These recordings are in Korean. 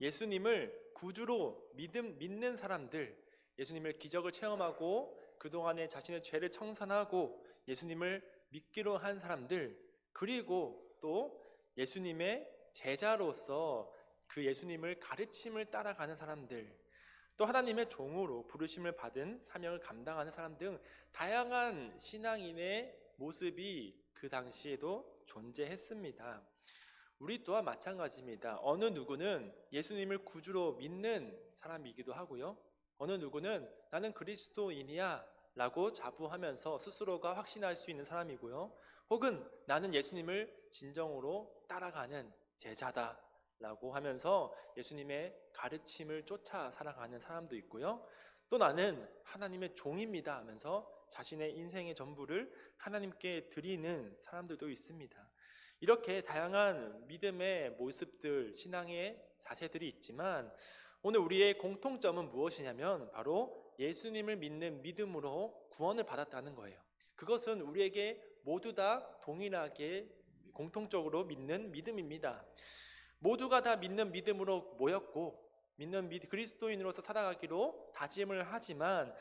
예수님을 구주로 믿는 사람들, 예수님을 기적을 체험하고 그동안에 자신의 죄를 청산하고 예수님을 믿기로 한 사람들, 그리고 또 예수님의 제자로서 그 예수님을 가르침을 따라가는 사람들, 또 하나님의 종으로 부르심을 받은 사명을 감당하는 사람 등 다양한 신앙인의 모습이 그 당시에도 존재했습니다. 우리 또한 마찬가지입니다. 어느 누구는 예수님을 구주로 믿는 사람이기도 하고요, 어느 누구는 나는 그리스도인이야 라고 자부하면서 스스로가 확신할 수 있는 사람이고요, 혹은 나는 예수님을 진정으로 따라가는 제자다 라고 하면서 예수님의 가르침을 쫓아 살아가는 사람도 있고요, 또 나는 하나님의 종입니다 하면서 자신의 인생의 전부를 하나님께 드리는 사람들도 있습니다. 이렇게 다양한 믿음의 모습들, 신앙의 자세들이 있지만 오늘 우리의 공통점은 무엇이냐면 바로 예수님을 믿는 믿음으로 구원을 받았다는 거예요. 그것은 우리에게 모두 다 동일하게 공통적으로 믿는 믿음입니다. 모두가 다 믿는 믿음으로 모였고 그리스도인으로서 살아가기로 다짐을 하지만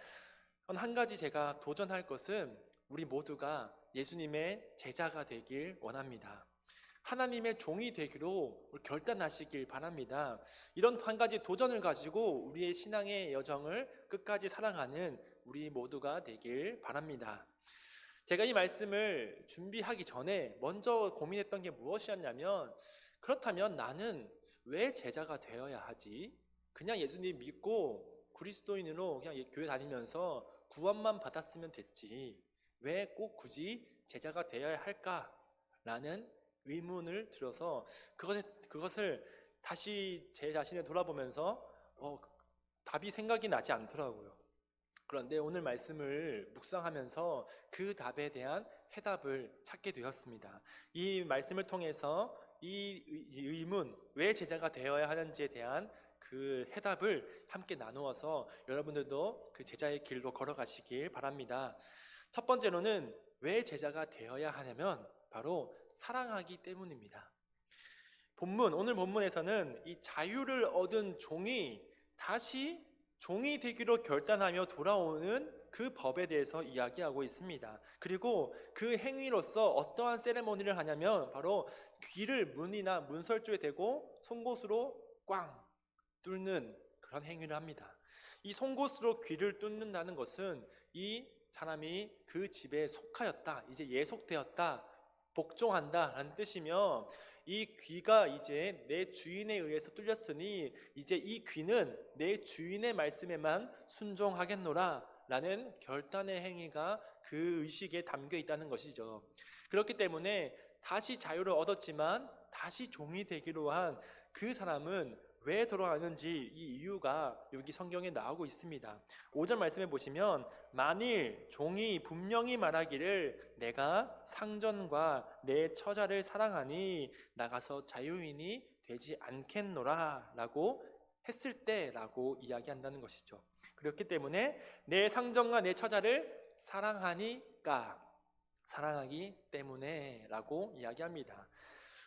한 가지 제가 도전할 것은 우리 모두가 예수님의 제자가 되길 원합니다. 하나님의 종이 되기로 결단하시길 바랍니다. 이런 한 가지 도전을 가지고 우리의 신앙의 여정을 끝까지 살아가는 우리 모두가 되길 바랍니다. 제가 이 말씀을 준비하기 전에 먼저 고민했던 게 무엇이었냐면, 그렇다면 나는 왜 제자가 되어야 하지? 그냥 예수님 믿고 그리스도인으로 그냥 교회 다니면서 구원만 받았으면 됐지, 왜 꼭 굳이 제자가 되어야 할까라는 의문을 들어서 그것을 다시 제 자신을 돌아보면서 답이 생각이 나지 않더라고요. 그런데 오늘 말씀을 묵상하면서 그 답에 대한 해답을 찾게 되었습니다. 이 말씀을 통해서 이 의문, 왜 제자가 되어야 하는지에 대한 그 해답을 함께 나누어서 여러분들도 그 제자의 길로 걸어가시길 바랍니다. 첫 번째로는 왜 제자가 되어야 하냐면 바로 사랑하기 때문입니다. 오늘 본문에서는 이 자유를 얻은 종이 다시 종이 되기로 결단하며 돌아오는 그 법에 대해서 이야기하고 있습니다. 그리고 그 행위로서 어떠한 세레모니를 하냐면 바로 귀를 문이나 문설주에 대고 송곳으로 꽝 뚫는 그런 행위를 합니다. 이 송곳으로 귀를 뚫는다는 것은 이 사람이 그 집에 속하였다, 이제 예속되었다, 복종한다 라는 뜻이며, 이 귀가 이제 내 주인에 의해서 뚫렸으니 이제 이 귀는 내 주인의 말씀에만 순종하겠노라 라는 결단의 행위가 그 의식에 담겨 있다는 것이죠. 그렇기 때문에 다시 자유를 얻었지만 다시 종이 되기로 한 그 사람은 왜 돌아가는지 이 이유가 여기 성경에 나오고 있습니다. 5절 말씀에 보시면 만일 종이 분명히 말하기를 내가 상전과 내 처자를 사랑하니 나가서 자유인이 되지 않겠노라 라고 했을 때 라고 이야기한다는 것이죠. 그렇기 때문에 내 상전과 내 처자를 사랑하기 때문에 라고 이야기합니다.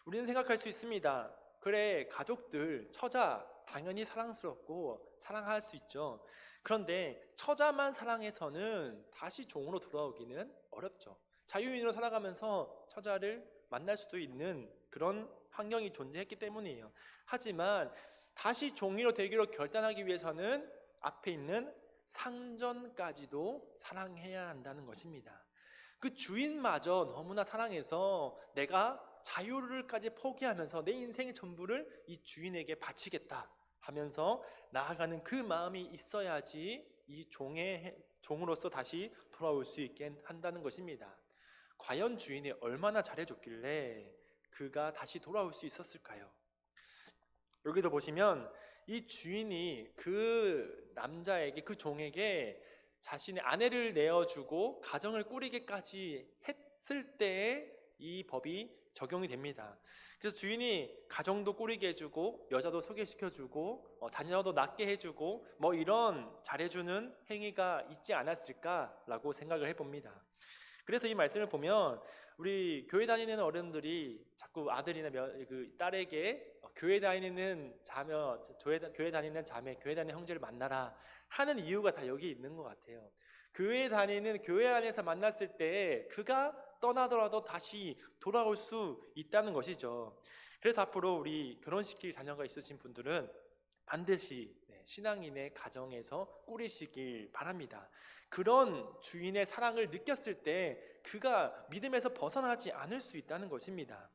우리는 생각할 수 있습니다. 그래, 가족들, 처자 당연히 사랑스럽고 사랑할 수 있죠. 그런데 처자만 사랑해서는 다시 종으로 돌아오기는 어렵죠. 자유인으로 살아가면서 처자를 만날 수도 있는 그런 환경이 존재했기 때문이에요. 하지만 다시 종이로 되기로 결단하기 위해서는 앞에 있는 상전까지도 사랑해야 한다는 것입니다. 그 주인마저 너무나 사랑해서 내가 자유를까지 포기하면서 내 인생의 전부를 이 주인에게 바치겠다 하면서 나아가는 그 마음이 있어야지 이 종으로서 다시 돌아올 수 있게 한다는 것입니다. 과연 주인이 얼마나 잘해줬길래 그가 다시 돌아올 수 있었을까요? 여기도 보시면 이 주인이 그 남자에게, 그 종에게 자신의 아내를 내어주고 가정을 꾸리기까지 했을 때에 이 법이 적용이 됩니다. 그래서 주인이 가정도 꾸리게 해주고 여자도 소개시켜주고 자녀도 낳게 해주고 이런 잘해주는 행위가 있지 않았을까라고 생각을 해봅니다. 그래서 이 말씀을 보면 우리 교회 다니는 어른들이 자꾸 아들이나 그 딸에게 교회 다니는 자매, 교회 다니는 자매, 교회 다니는 형제를 만나라 하는 이유가 다 여기 있는 것 같아요. 교회 다니는 교회 안에서 만났을 때 그가 떠나더라도 다시 돌아올 수 있다는 것이죠. 그래서 앞으로 우리 결혼시킬 자녀가 있으신 분들은 반드시 신앙인의 가정에서 꾸리시길 바랍니다. 그런 주인의 사랑을 느꼈을 때 그가 믿음에서 벗어나지 않을 수 있다는 것입니다.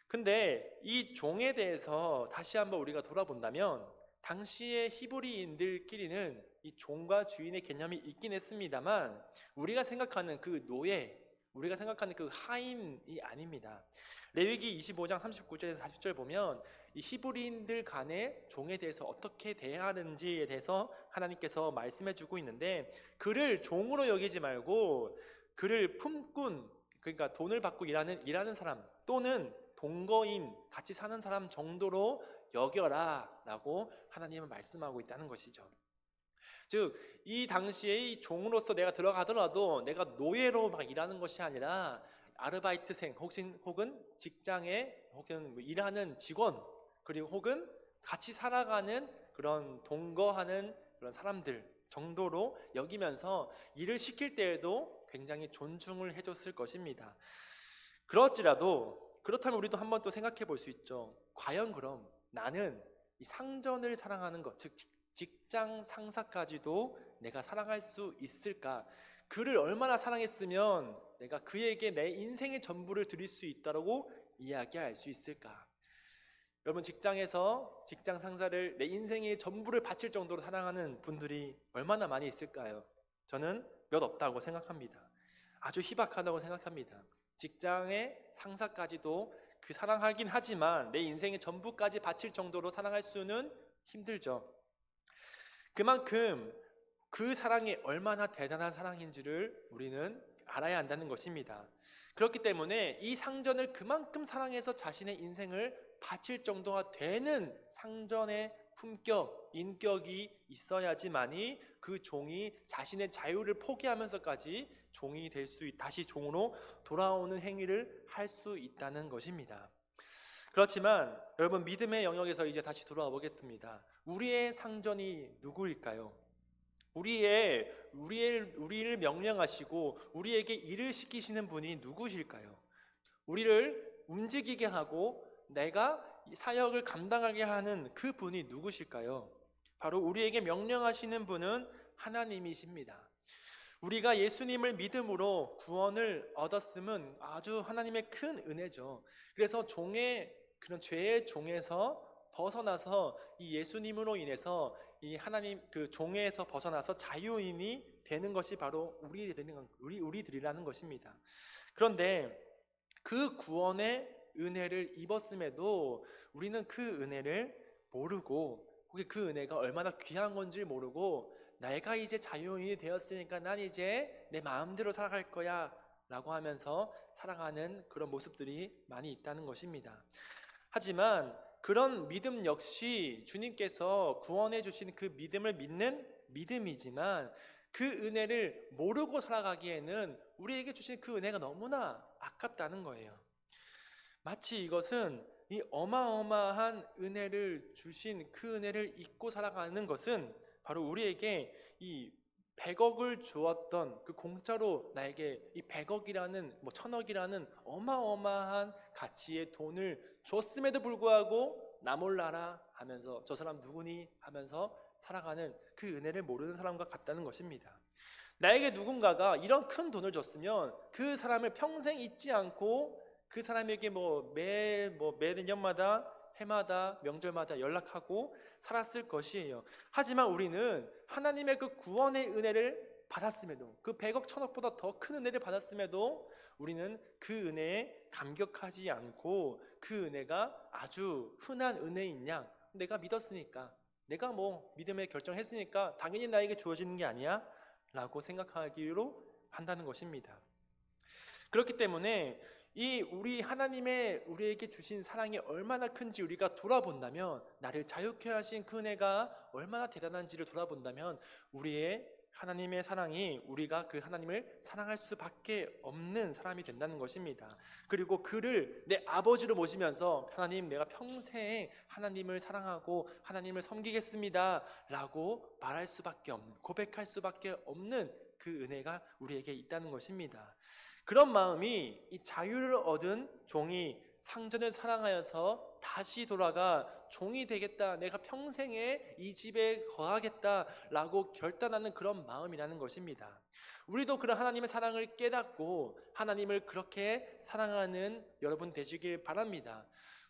근데 이 종에 대해서 다시 한번 우리가 돌아본다면 당시의 히브리인들끼리는 이 종과 주인의 개념이 있긴 했습니다만 우리가 생각하는 그 노예, 우리가 생각하는 그 하인이 아닙니다. 레위기 25장 39절에서 40절 보면 이 히브리인들 간의 종에 대해서 어떻게 대해야 하는지에 대해서 하나님께서 말씀해 주고 있는데, 그를 종으로 여기지 말고 그를 품꾼, 그러니까 돈을 받고 일하는 사람 또는 동거인, 같이 사는 사람 정도로 여겨라 라고 하나님은 말씀하고 있다는 것이죠. 즉 이 당시에 이 종으로서 내가 들어가더라도 내가 노예로 막 일하는 것이 아니라 아르바이트생 혹은 직장에 혹은 일하는 직원, 그리고 혹은 같이 살아가는 그런 동거하는 그런 사람들 정도로 여기면서 일을 시킬 때에도 굉장히 존중을 해줬을 것입니다. 그렇다면 우리도 한번 또 생각해 볼 수 있죠. 과연 그럼 나는 이 상전을 사랑하는 것, 즉 직장 상사까지도 내가 사랑할 수 있을까? 그를 얼마나 사랑했으면 내가 그에게 내 인생의 전부를 드릴 수 있다고 이야기할 수 있을까? 여러분, 직장에서 직장 상사를 내 인생의 전부를 바칠 정도로 사랑하는 분들이 얼마나 많이 있을까요? 저는 몇 없다고 생각합니다. 아주 희박하다고 생각합니다. 직장의 상사까지도 그 사랑하긴 하지만 내 인생의 전부까지 바칠 정도로 사랑할 수는 힘들죠. 그만큼 그 사랑이 얼마나 대단한 사랑인지를 우리는 알아야 한다는 것입니다. 그렇기 때문에 이 상전을 그만큼 사랑해서 자신의 인생을 바칠 정도가 되는 상전의 품격, 인격이 있어야지만이 그 종이 자신의 자유를 포기하면서까지 종이 될 수, 다시 종으로 돌아오는 행위를 할 수 있다는 것입니다. 그렇지만 여러분, 믿음의 영역에서 이제 다시 돌아와 보겠습니다. 우리의 상전이 누구일까요? 우리를 명령하시고 우리에게 일을 시키시는 분이 누구실까요? 우리를 움직이게 하고 내가 사역을 감당하게 하는 그 분이 누구실까요? 바로 우리에게 명령하시는 분은 하나님이십니다. 우리가 예수님을 믿음으로 구원을 얻었음은 아주 하나님의 큰 은혜죠. 그래서 그런 죄의 종에서 벗어나서 이 예수님으로 인해서 이 하나님 그 종에서 벗어나서 자유인이 되는 것이 바로 우리들이라는 것입니다. 그런데 그 구원의 은혜를 입었음에도 우리는 그 은혜를 모르고, 혹은 그 은혜가 얼마나 귀한 건지 모르고, 내가 이제 자유인이 되었으니까 난 이제 내 마음대로 살아갈 거야 라고 하면서 살아가는 그런 모습들이 많이 있다는 것입니다. 하지만 그런 믿음 역시 주님께서 구원해 주신 그 믿음을 믿는 믿음이지만 그 은혜를 모르고 살아가기에는 우리에게 주신 그 은혜가 너무나 아깝다는 거예요. 마치 이것은 이 어마어마한 은혜를 주신 그 은혜를 잊고 살아가는 것은 바로 우리에게 이 100억을 주었던 그 공짜로 나에게 이 100억이라는 1000억이라는 어마어마한 가치의 돈을 줬음에도 불구하고 나 몰라라 하면서 저 사람 누구니 하면서 살아가는 그 은혜를 모르는 사람과 같다는 것입니다. 나에게 누군가가 이런 큰 돈을 줬으면 그 사람을 평생 잊지 않고 그 사람에게 매년마다 해마다 명절마다 연락하고 살았을 것이에요. 하지만 우리는 하나님의 그 구원의 은혜를 받았음에도, 그 100억 1000억보다 더 큰 은혜를 받았음에도 우리는 그 은혜에 감격하지 않고 그 은혜가 아주 흔한 은혜인 양, 내가 믿었으니까, 내가 믿음의 결정했으니까 당연히 나에게 주어지는 게 아니야 라고 생각하기로 한다는 것입니다. 그렇기 때문에 우리 하나님의 우리에게 주신 사랑이 얼마나 큰지 우리가 돌아본다면, 나를 자유케 하신 그 은혜가 얼마나 대단한지를 돌아본다면 우리의 하나님의 사랑이 우리가 그 하나님을 사랑할 수밖에 없는 사람이 된다는 것입니다. 그리고 그를 내 아버지로 모시면서 하나님, 내가 평생 하나님을 사랑하고 하나님을 섬기겠습니다 라고 말할 수밖에 없는, 고백할 수밖에 없는 그 은혜가 우리에게 있다는 것입니다. 그런 마음이 이 자유를 얻은 종이 상전을 사랑하여서 다시 돌아가 종이 되겠다, 내가 평생에 이 집에 거하겠다 라고 결단하는 그런 마음이라는 것입니다. 우리도 그런 하나님의 사랑을 깨닫고 하나님을 그렇게 사랑하는 여러분 되시길 바랍니다.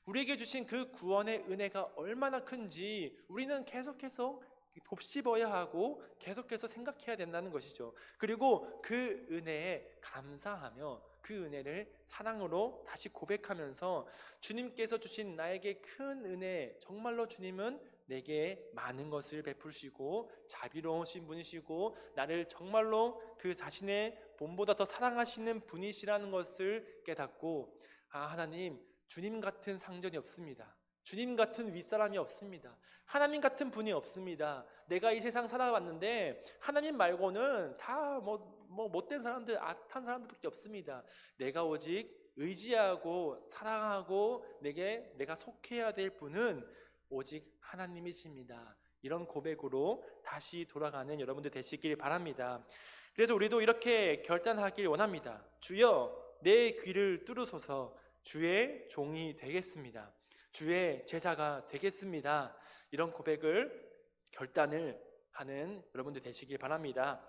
우리에게 주신 그 구원의 은혜가 얼마나 큰지 우리는 계속해서 곱씹어야 하고 계속해서 생각해야 된다는 것이죠. 그리고 그 은혜에 감사하며 그 은혜를 사랑으로 다시 고백하면서 주님께서 주신 나에게 큰 은혜, 정말로 주님은 내게 많은 것을 베푸시고 자비로우신 분이시고 나를 정말로 그 자신의 본보다 더 사랑하시는 분이시라는 것을 깨닫고, 하나님, 주님 같은 상전이 없습니다. 주님 같은 윗사람이 없습니다. 하나님 같은 분이 없습니다. 내가 이 세상 살아왔는데 하나님 말고는 다 못된 사람들, 악한 사람들밖에 없습니다. 내가 오직 의지하고 사랑하고 내가 속해야 될 분은 오직 하나님이십니다. 이런 고백으로 다시 돌아가는 여러분들 되시길 바랍니다. 그래서 우리도 이렇게 결단하길 원합니다. 주여, 내 귀를 뚫으소서. 주의 종이 되겠습니다. 주의 제자가 되겠습니다. 이런 고백을, 결단을 하는 여러분들 되시길 바랍니다.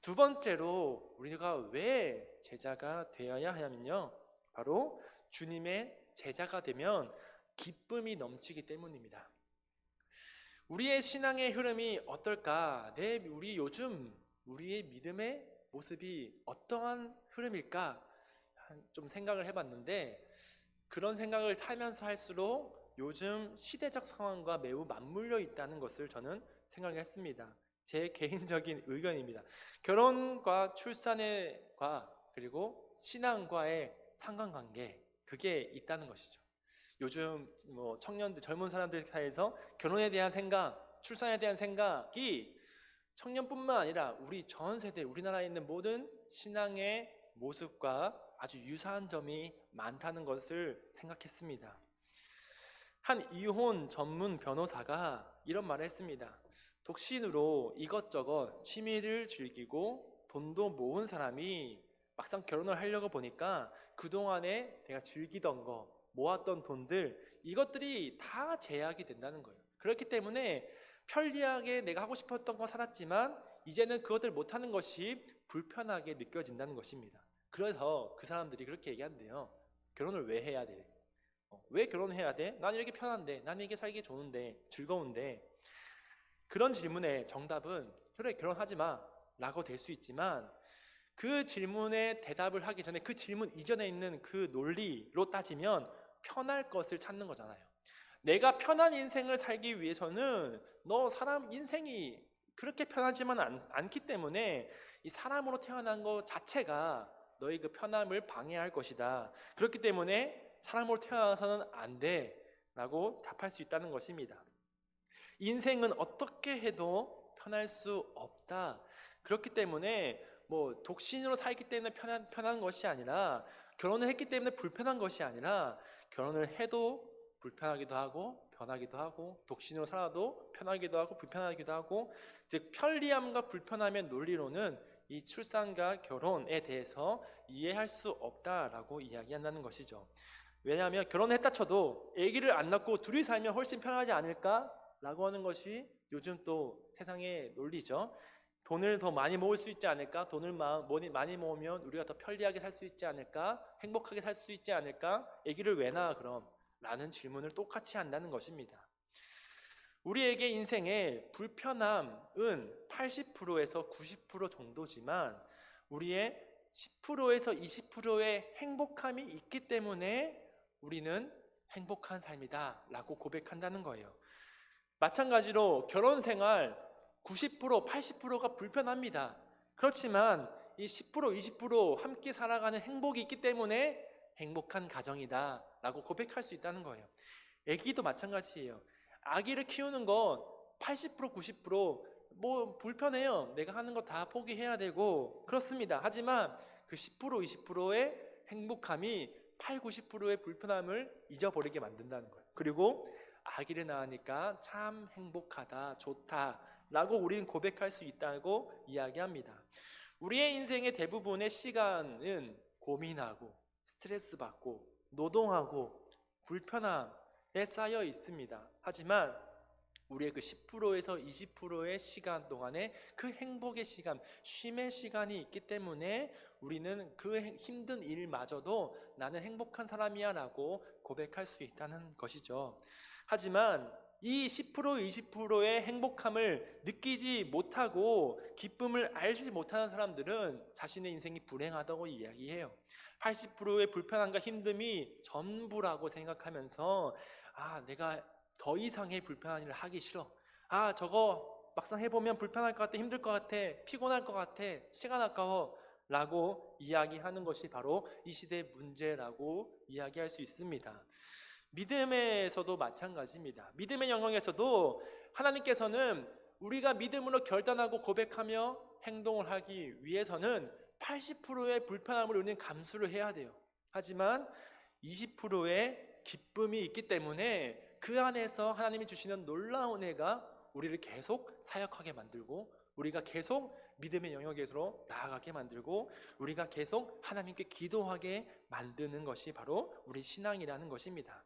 두 번째로 우리가 왜 제자가 되어야 하냐면요, 바로 주님의 제자가 되면 기쁨이 넘치기 때문입니다. 우리의 신앙의 흐름이 어떨까? 우리 요즘 우리의 믿음의 모습이 어떠한 흐름일까? 좀 생각을 해봤는데, 그런 생각을 하면서 할수록 요즘 시대적 상황과 매우 맞물려 있다는 것을 저는 생각을 했습니다. 제 개인적인 의견입니다. 결혼과 출산과 그리고 신앙과의 상관관계, 그게 있다는 것이죠. 요즘 청년들, 젊은 사람들 사이에서 결혼에 대한 생각, 출산에 대한 생각이 청년뿐만 아니라 우리 전 세대, 우리나라에 있는 모든 신앙의 모습과 아주 유사한 점이 많다는 것을 생각했습니다. 한 이혼 전문 변호사가 이런 말을 했습니다. 독신으로 이것저것 취미를 즐기고 돈도 모은 사람이 막상 결혼을 하려고 보니까 그동안에 내가 즐기던 거, 모았던 돈들, 이것들이 다 제약이 된다는 거예요. 그렇기 때문에 편리하게 내가 하고 싶었던 거 살았지만 이제는 그것들 못하는 것이 불편하게 느껴진다는 것입니다. 그래서 그 사람들이 그렇게 얘기한대요. 결혼을 왜 해야 돼? 왜 결혼해야 돼? 난 이렇게 편한데, 난 이게 살기 좋은데, 즐거운데. 그런 질문의 정답은 그래, 결혼하지 마 라고 될 수 있지만, 그 질문에 대답을 하기 전에 그 질문 이전에 있는 그 논리로 따지면 편할 것을 찾는 거잖아요. 내가 편한 인생을 살기 위해서는 사람 인생이 그렇게 편하지만 않기 때문에 이 사람으로 태어난 것 자체가 너의 그 편함을 방해할 것이다. 그렇기 때문에 사람으로 태어나서는 안 돼 라고 답할 수 있다는 것입니다. 인생은 어떻게 해도 편할 수 없다. 그렇기 때문에 독신으로 살기 때문에 편한 것이 아니라, 결혼을 했기 때문에 불편한 것이 아니라, 결혼을 해도 불편하기도 하고 편하기도 하고, 독신으로 살아도 편하기도 하고 불편하기도 하고, 즉 편리함과 불편함의 논리로는 이 출산과 결혼에 대해서 이해할 수 없다라고 이야기한다는 것이죠. 왜냐하면 결혼했다 쳐도 아기를 안 낳고 둘이 살면 훨씬 편하지 않을까라고 하는 것이 요즘 또 세상의 논리죠. 돈을 더 많이 모을 수 있지 않을까? 돈을 많이 모으면 우리가 더 편리하게 살 수 있지 않을까? 행복하게 살 수 있지 않을까? 아기를 왜 낳아 그럼? 라는 질문을 똑같이 한다는 것입니다. 우리에게 인생의 불편함은 80%에서 90% 정도지만 우리의 10%에서 20%의 행복함이 있기 때문에 우리는 행복한 삶이다 라고 고백한다는 거예요. 마찬가지로 결혼 생활 90%, 80%가 불편합니다. 그렇지만 이 10%, 20% 함께 살아가는 행복이 있기 때문에 행복한 가정이다 라고 고백할 수 있다는 거예요. 아기도 마찬가지예요. 아기를 키우는 건 80%, 90% 뭐 불편해요. 내가 하는 거 다 포기해야 되고 그렇습니다. 하지만 그 10% 20%의 행복함이 8, 90%의 불편함을 잊어버리게 만든다는 거예요. 그리고 아기를 낳으니까 참 행복하다, 좋다 라고 우리는 고백할 수 있다고 이야기합니다. 우리의 인생의 대부분의 시간은 고민하고 스트레스 받고 노동하고 불편함에 쌓여 있습니다. 하지만 우리의 그 10%에서 20%의 시간 동안에 그 행복의 시간, 쉼의 시간이 있기 때문에 우리는 그 힘든 일마저도 나는 행복한 사람이야 라고 고백할 수 있다는 것이죠. 하지만 이 10%, 20%의 행복함을 느끼지 못하고 기쁨을 알지 못하는 사람들은 자신의 인생이 불행하다고 이야기해요. 80%의 불편함과 힘듦이 전부라고 생각하면서 내가 더 이상의 불편한 일을 하기 싫어. 저거 막상 해보면 불편할 것 같아, 힘들 것 같아, 피곤할 것 같아, 시간 아까워 라고 이야기하는 것이 바로 이 시대의 문제라고 이야기할 수 있습니다. 믿음에서도 마찬가지입니다. 믿음의 영역에서도 하나님께서는 우리가 믿음으로 결단하고 고백하며 행동을 하기 위해서는 80%의 불편함을 우리는 감수를 해야 돼요. 하지만 20%의 기쁨이 있기 때문에 그 안에서 하나님이 주시는 놀라운 은혜가 우리를 계속 사역하게 만들고 우리가 계속 믿음의 영역에서 나아가게 만들고 우리가 계속 하나님께 기도하게 만드는 것이 바로 우리 신앙이라는 것입니다.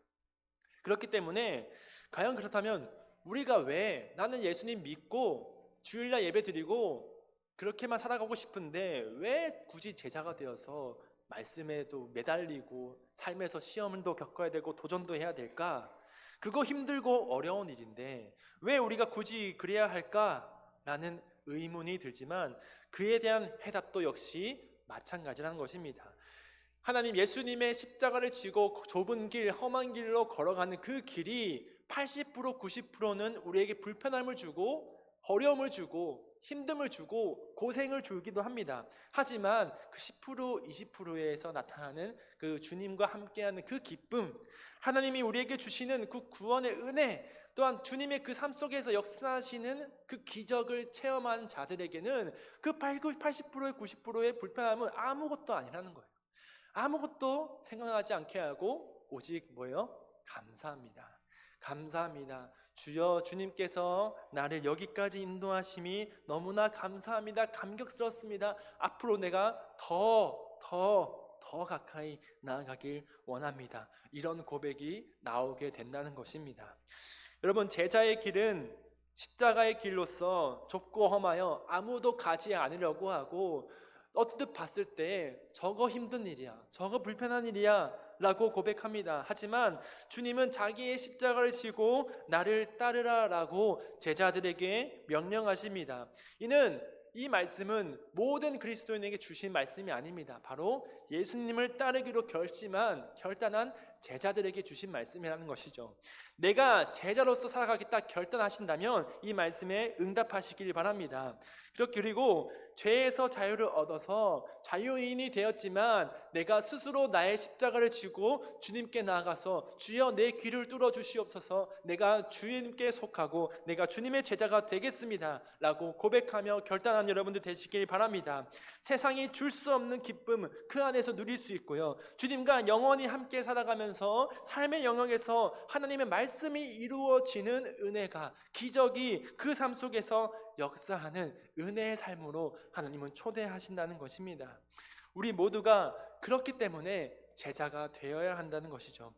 그렇기 때문에 과연 그렇다면 우리가 왜 나는 예수님 믿고 주일날 예배 드리고 그렇게만 살아가고 싶은데 왜 굳이 제자가 되어서 말씀에도 매달리고 삶에서 시험도 겪어야 되고 도전도 해야 될까? 그거 힘들고 어려운 일인데 왜 우리가 굳이 그래야 할까라는 의문이 들지만 그에 대한 해답도 역시 마찬가지라는 것입니다. 하나님 예수님의 십자가를 지고 좁은 길, 험한 길로 걸어가는 그 길이 80%, 90%는 우리에게 불편함을 주고 어려움을 주고 힘듦을 주고 고생을 주기도 합니다. 하지만 그 10%, 20%에서 나타나는 그 주님과 함께하는 그 기쁨, 하나님이 우리에게 주시는 그 구원의 은혜, 또한 주님의 그 삶 속에서 역사하시는 그 기적을 체험한 자들에게는 그 80%의 90%의 불편함은 아무것도 아니라는 거예요. 아무것도 생각나지 않게 하고 오직 뭐예요? 감사합니다. 감사합니다. 주여, 주님께서 나를 여기까지 인도하심이 너무나 감사합니다. 감격스럽습니다. 앞으로 내가 더 가까이 나아가길 원합니다. 이런 고백이 나오게 된다는 것입니다. 여러분, 제자의 길은 십자가의 길로서 좁고 험하여 아무도 가지 않으려고 하고 언뜻 봤을 때 저거 힘든 일이야, 저거 불편한 일이야 라고 고백합니다. 하지만 주님은 자기의 십자가를 지고 나를 따르라 라고 제자들에게 명령하십니다. 이 말씀은 모든 그리스도인에게 주신 말씀이 아닙니다. 바로 예수님을 따르기로 결단한 제자들에게 주신 말씀이라는 것이죠. 내가 제자로서 살아가겠다 결단하신다면 이 말씀에 응답하시길 바랍니다. 그리고 죄에서 자유를 얻어서 자유인이 되었지만 내가 스스로 나의 십자가를 지고 주님께 나아가서 주여 내 귀를 뚫어 주시옵소서, 내가 주님께 속하고 내가 주님의 제자가 되겠습니다 라고 고백하며 결단한 여러분들 되시길 바랍니다. 세상이 줄 수 없는 기쁨 그 안에서 누릴 수 있고요, 주님과 영원히 함께 살아가면서 삶의 영역에서 하나님의 말씀이 이루어지는 은혜가, 기적이 그 삶 속에서 역사하는 은혜의 삶으로 하나님은 초대하신다는 것입니다. 우리 모두가 그렇기 때문에 제자가 되어야 한다는 것이죠.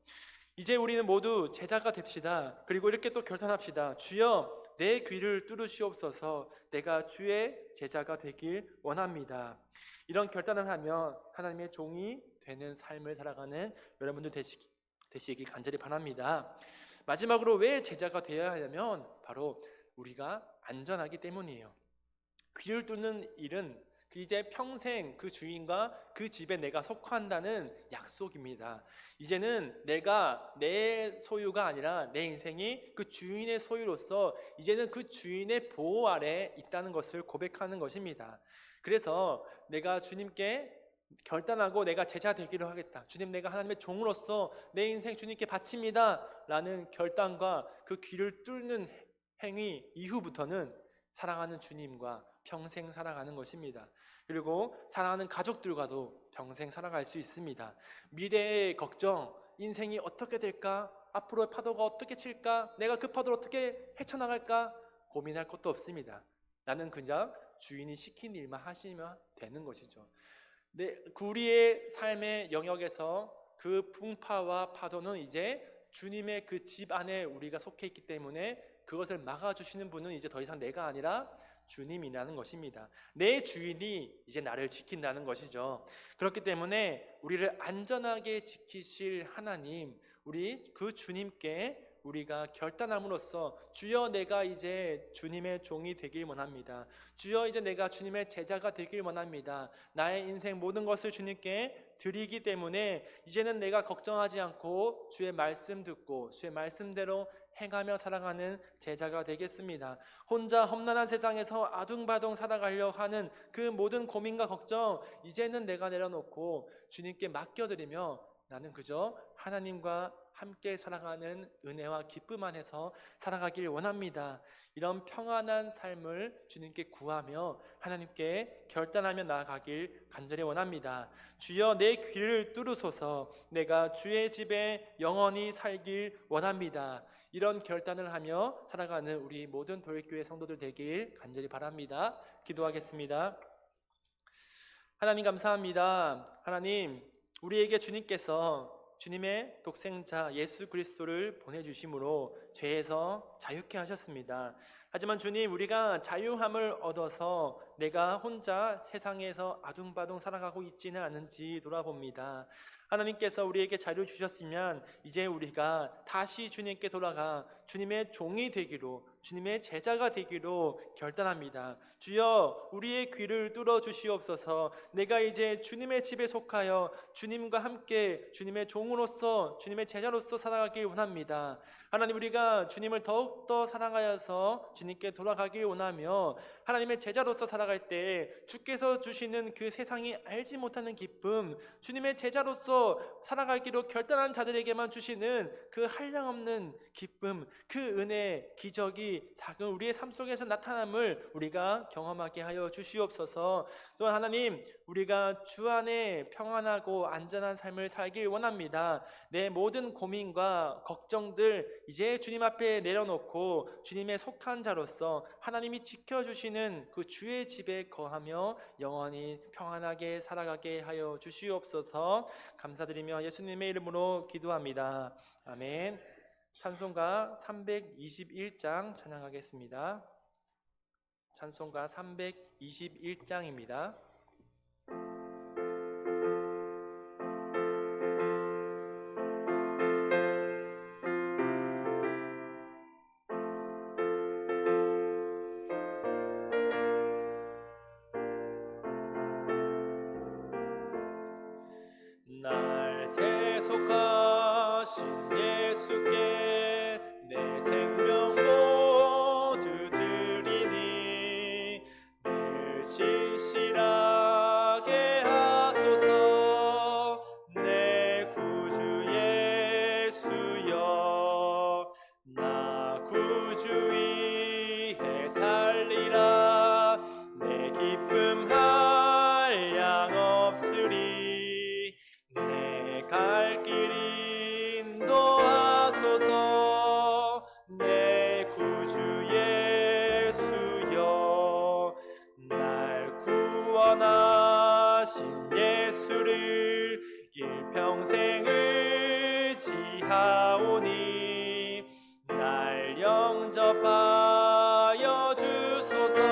이제 우리는 모두 제자가 됩시다. 그리고 이렇게 또 결단합시다. 주여 내 귀를 뚫으시옵소서, 내가 주의 제자가 되길 원합니다. 이런 결단을 하면 하나님의 종이 되는 삶을 살아가는 여러분들 되시길 간절히 바랍니다. 마지막으로 왜 제자가 되어야 하냐면 바로 우리가 안전하기 때문이에요. 귀를 뚫는 일은 이제 평생 그 주인과 그 집에 내가 속한다는 약속입니다. 이제는 내가 내 소유가 아니라 내 인생이 그 주인의 소유로서 이제는 그 주인의 보호 아래 있다는 것을 고백하는 것입니다. 그래서 내가 주님께 결단하고 내가 제자 되기로 하겠다, 주님 내가 하나님의 종으로서 내 인생 주님께 바칩니다 라는 결단과 그 귀를 뚫는 행위 이후부터는 사랑하는 주님과 평생 살아가는 것입니다. 그리고 사랑하는 가족들과도 평생 살아갈 수 있습니다. 미래의 걱정, 인생이 어떻게 될까? 앞으로 파도가 어떻게 칠까? 내가 그 파도를 어떻게 헤쳐나갈까? 고민할 것도 없습니다. 나는 그냥 주인이 시킨 일만 하시면 되는 것이죠. 우리의 삶의 영역에서 그 풍파와 파도는 이제 주님의 그 집 안에 우리가 속해 있기 때문에 그것을 막아주시는 분은 이제 더 이상 내가 아니라 주님이라는 것입니다. 내 주인이 이제 나를 지킨다는 것이죠. 그렇기 때문에 우리를 안전하게 지키실 하나님, 우리 그 주님께 우리가 결단함으로써 주여 내가 이제 주님의 종이 되길 원합니다. 주여 이제 내가 주님의 제자가 되길 원합니다. 나의 인생 모든 것을 주님께 드리기 때문에 이제는 내가 걱정하지 않고 주의 말씀 듣고 주의 말씀대로 행하며 살아가는 제자가 되겠습니다. 혼자 험난한 세상에서 아둥바둥 살아가려 하는 그 모든 고민과 걱정 이제는 내가 내려놓고 주님께 맡겨드리며 나는 그저 하나님과 함께 살아가는 은혜와 기쁨 안에서 살아가길 원합니다. 이런 평안한 삶을 주님께 구하며 하나님께 결단하며 나아가길 간절히 원합니다. 주여 내 귀를 뚫으소서. 내가 주의 집에 영원히 살길 원합니다. 이런 결단을 하며 살아가는 우리 모든 도일교회 성도들 되길 간절히 바랍니다. 기도하겠습니다. 하나님 감사합니다. 하나님, 우리에게 주님께서 주님의 독생자 예수 그리스도를 보내주심으로 죄에서 자유케 하셨습니다. 하지만 주님, 우리가 자유함을 얻어서 내가 혼자 세상에서 아둥바둥 살아가고 있지는 않은지 돌아봅니다. 하나님께서 우리에게 자유를 주셨으면 이제 우리가 다시 주님께 돌아가 주님의 종이 되기로, 주님의 제자가 되기로 결단합니다. 주여 우리의 귀를 뚫어 주시옵소서. 내가 이제 주님의 집에 속하여 주님과 함께 주님의 종으로서 주님의 제자로서 살아가길 원합니다. 하나님, 우리가 주님을 더욱더 사랑하여서 주님께 돌아가길 원하며 하나님의 제자로서 살아갈 때 주께서 주시는 그 세상이 알지 못하는 기쁨, 주님의 제자로서 살아가기로 결단한 자들에게만 주시는 그 한량없는 기쁨, 그 은혜, 기적이 작은 우리의 삶 속에서 나타남을 우리가 경험하게 하여 주시옵소서. 또한 하나님, 우리가 주 안에 평안하고 안전한 삶을 살길 원합니다. 내 모든 고민과 걱정들 이제 주님 앞에 내려놓고 주님의 속한 자로서 하나님이 지켜주시는 그 주의 집에 거하며 영원히 평안하게 살아가게 하여 주시옵소서. 감사드리며 예수님의 이름으로 기도합니다. 아멘. 찬송가 321장 찬양하겠습니다. 찬송가 321장입니다. 날 대속하신 예수께 내 생명 모두 드리니 늘 신실하게 하소서. 내 구주 예수여, 나 구주 위에 살리라. 내 기쁨 한량 없으리. 갈 길 인도하소서. 내 구주 예수여, 날 구원하신 예수를 일평생 의지하오니 날 영접하여 주소서.